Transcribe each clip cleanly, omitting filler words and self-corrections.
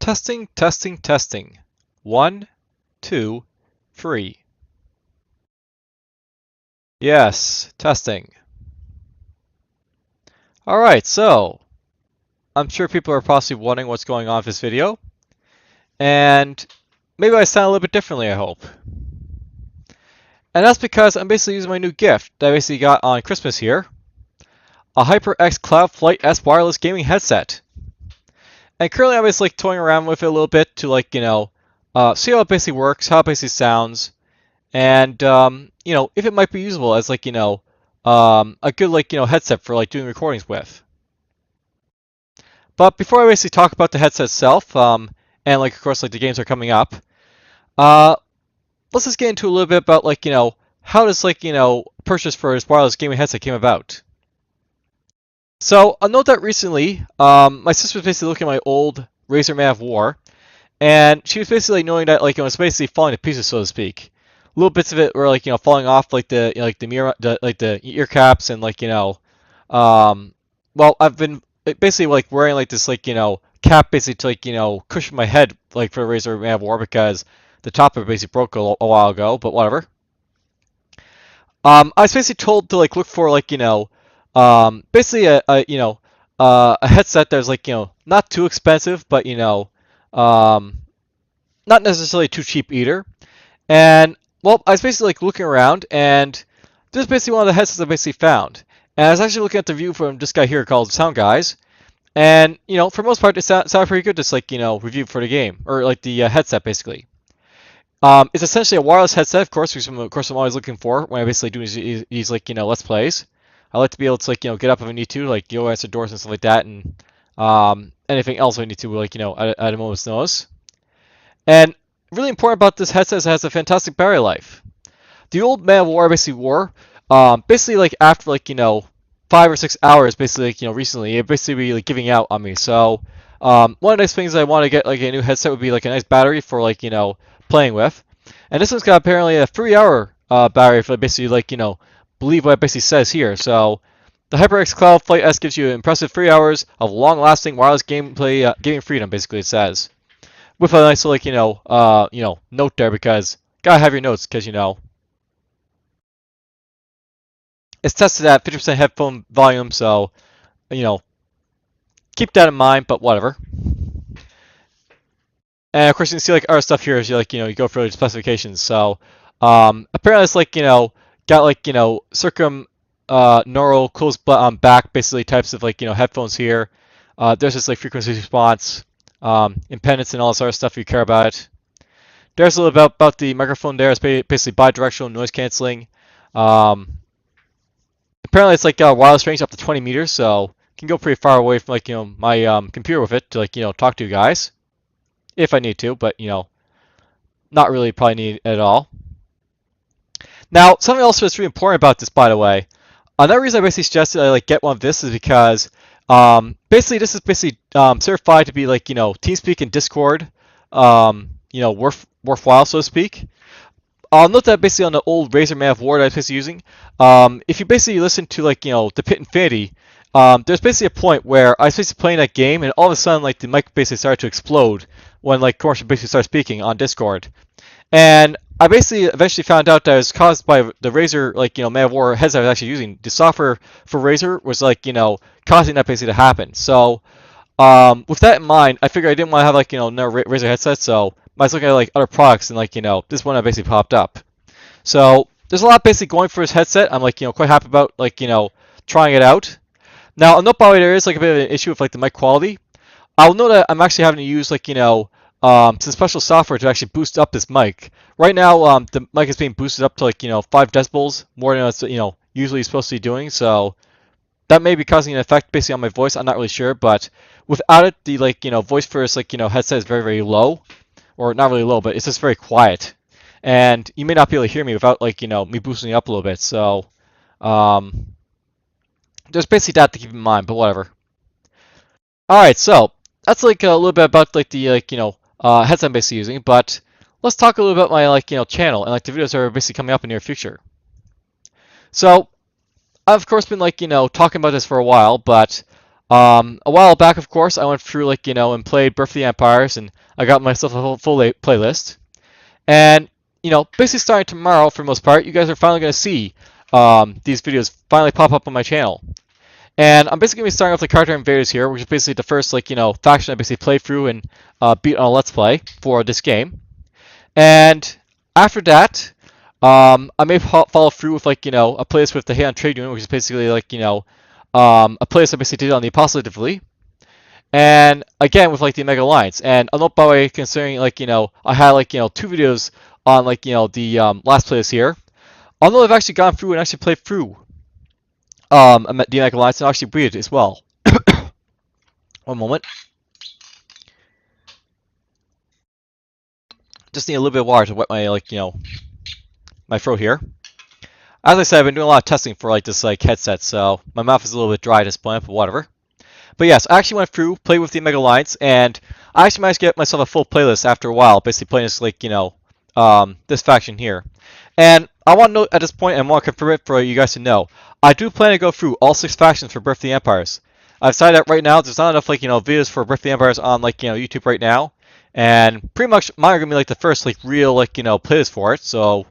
Testing, testing, testing. 1, 2, 3. Yes, testing. Alright, so I'm sure people are possibly wondering what's going on with this video. And maybe I sound a little bit differently, I hope. And that's because I'm basically using my new gift that I basically got on Christmas here. A HyperX Cloud Flight S wireless gaming headset. And currently I'm just toying around with it a little bit to see how it basically works, how it basically sounds, and if it might be usable as a good headset for doing recordings with. But before I basically talk about the headset itself, and of course the games are coming up, let's just get into a little bit about how this purchase for this wireless gaming headset came about. So I'll note that recently, my sister was basically looking at my old Razer Man of War, and she was basically knowing that it was basically falling to pieces, so to speak. Little bits of it were falling off, the mirror, the ear caps, and well, I've been basically wearing this cap basically to cushion my head for the Razer Man of War because the top of it basically broke a while ago, but whatever. I was basically told to look for basically a headset that was not too expensive, but not necessarily too cheap either. And well, I was basically looking around, and this is basically one of the headsets I basically found. And I was actually looking at the review from this guy here called Sound Guys, and for the most part, it sounded pretty good. This review for the game or the headset basically. It's essentially a wireless headset, of course, which I'm always looking for when I basically do these let's plays. I like to be able to get up if I need to, go answer doors and stuff like that, and anything else I need to at a moment's notice. And really important about this headset is it has a fantastic battery life. The old Man of War I basically wore, basically after 5 or 6 hours, basically recently, it basically be giving out on me. So one of the nice things I want to get a new headset would be a nice battery for playing with. And this one's got apparently a 3-hour battery for basically believe what it basically says here. So the HyperX Cloud Flight S gives you an impressive 3 hours of long-lasting wireless gameplay, gaming freedom. Basically, it says with a nice note there because gotta have your notes because it's tested at 50% headphone volume. So keep that in mind. But whatever. And of course, you can see other stuff here as you you go through the specifications. So apparently it's got circum neural closed back basically types of headphones here. There's this frequency response, impedance, and all this other stuff if you care about it. There's a little bit about the microphone there. It's basically bidirectional noise canceling. Apparently it's wireless range up to 20 meters, so you can go pretty far away from my computer with it to talk to you guys if I need to, but not really probably need it at all. Now, something else that's really important about this, by the way, another reason I basically suggested I get one of this is because basically this is basically certified to be TeamSpeak and Discord worthwhile, so to speak. I'll note that basically on the old Razer Man of War that I was basically using, if you basically listen to the Pit Infinity, there's basically a point where I was basically playing that game, and all of a sudden the mic basically started to explode when commercial basically started speaking on Discord. And I basically eventually found out that it was caused by the Razer Man of War headset I was actually using. The software for Razer was causing that basically to happen. So with that in mind, I figured I didn't want to have another Razer headset, so I was looking at other products, and this one that basically popped up. So there's a lot basically going for this headset. I'm quite happy about trying it out. Now, I'll note by the way there is a bit of an issue with the mic quality. I'll note that I'm actually having to use some special software to actually boost up this mic. Right now, the mic is being boosted up to 5 decibels more than it's usually supposed to be doing. So that may be causing an effect basically on my voice. I'm not really sure, but without it, the voice for this headset is very low, or not really low, but it's just very quiet. And you may not be able to hear me without me boosting it up a little bit. So there's basically that to keep in mind, but whatever. All right, so that's a little bit about the headset I'm basically using, but let's talk a little bit about my channel and the videos that are basically coming up in the near future. So I've of course been talking about this for a while, but A while back, of course, I went through and played Birth of the Empires, and I got myself a full playlist. And basically starting tomorrow, for the most part, you guys are finally going to see these videos finally pop up on my channel. And I'm basically going to be starting off the Character Invaders here, which is basically the first faction I basically played through and beat on a Let's Play for this game. And after that, I may follow through with a playlist with the Hand Trade Union, which is basically a playlist I basically did on the Apostolatively. And again with the Mega Alliance. And I'll note by the way, considering I had 2 videos on the last playlist here. I'll note I've actually gone through and actually played through the Mega Alliance and actually beat it as well. One moment. Just need a little bit of water to wet my my throat here. As I said, I've been doing a lot of testing for this headset, so my mouth is a little bit dry at this point, but whatever. But yes, I actually went through, played with the Mega Alliance, and I actually managed to get myself a full playlist after a while, basically playing this this faction here. And I want to note at this point, and want to confirm it for you guys to know, I do plan to go through all 6 factions for Birth of the Empires. I've decided that right now there's not enough videos for Birth of the Empires on YouTube right now, and pretty much mine are gonna be the first real playlist for it. So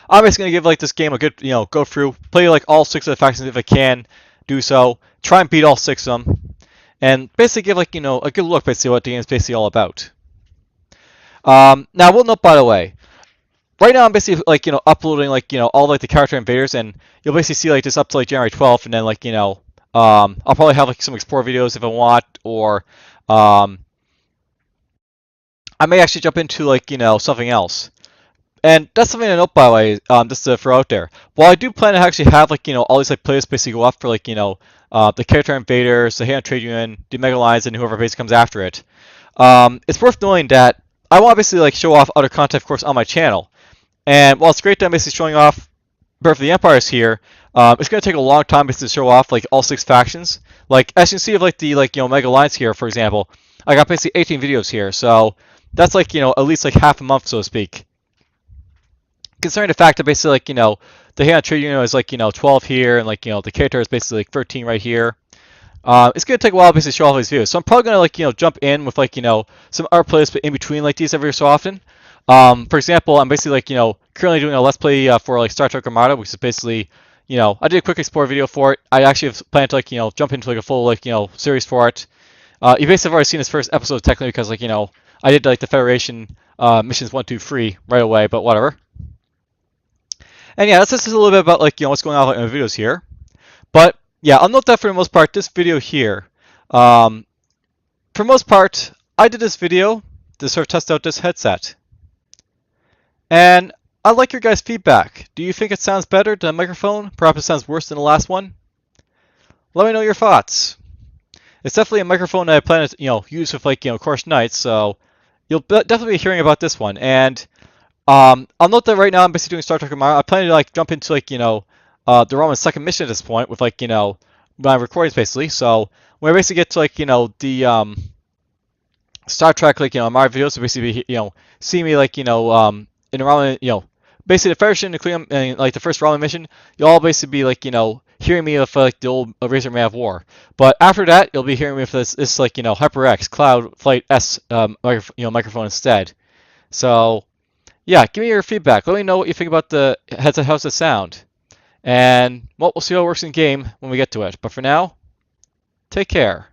I'm just gonna give this game a good go through, play all 6 of the factions if I can do so, try and beat all 6 of them, and basically give a good look basically what the game is basically all about. Now I will note by the way, right now I'm basically uploading all the Character Invaders, and you'll basically see this up to January 12th, and then I'll probably have some explore videos if I want, or I may actually jump into something else. And that's something to note by the way, just to throw out there. While I do plan to actually have all these playlists basically go up for the Character Invaders, the Hand Trade Union, the Mega Alliance, and whoever basically comes after it, it's worth knowing that I want to basically show off other content, of course, on my channel. And while it's great that I'm basically showing off Birth of the Empires here, it's going to take a long time basically to show off all 6 factions. As you can see of the Mega Alliance here, for example, I got basically 18 videos here, so that's at least half a month, so to speak. Considering the fact that basically the Hand Trade Union is 12 here, and the character is basically 13 right here. It's gonna take a while to basically show all these videos, so I'm probably gonna jump in with some art playlists in between these every so often. For example, I'm basically currently doing a Let's Play for Star Trek Armada, which is basically I did a quick explore video for it. I actually have planned to jump into a full series for it. You basically have already seen this first episode technically because I did the Federation missions 1, 2, 3 right away, but whatever. And yeah, that's just a little bit about what's going on in the videos here. But yeah, I'll note that for the most part, this video here, for the most part, I did this video to sort of test out this headset. And I'd like your guys' feedback. Do you think it sounds better than the microphone? Perhaps it sounds worse than the last one? Let me know your thoughts. It's definitely a microphone that I plan to use with course nights, so you'll definitely be hearing about this one. And I'll note that right now I'm basically doing Star Trek Armada. I plan to jump into the Roman second mission at this point with my recordings basically. So when I basically get to the Star Trek Armada videos, so basically see me in the Roman basically the Federation nucleum and the first Roman mission, you'll all basically be hearing me with the old Razor Man of War. But after that, you'll be hearing me with this HyperX Cloud Flight S microphone instead. So yeah, give me your feedback. Let me know what you think about the headset. How's it sound? And well, we'll see how it works in game when we get to it. But for now, take care.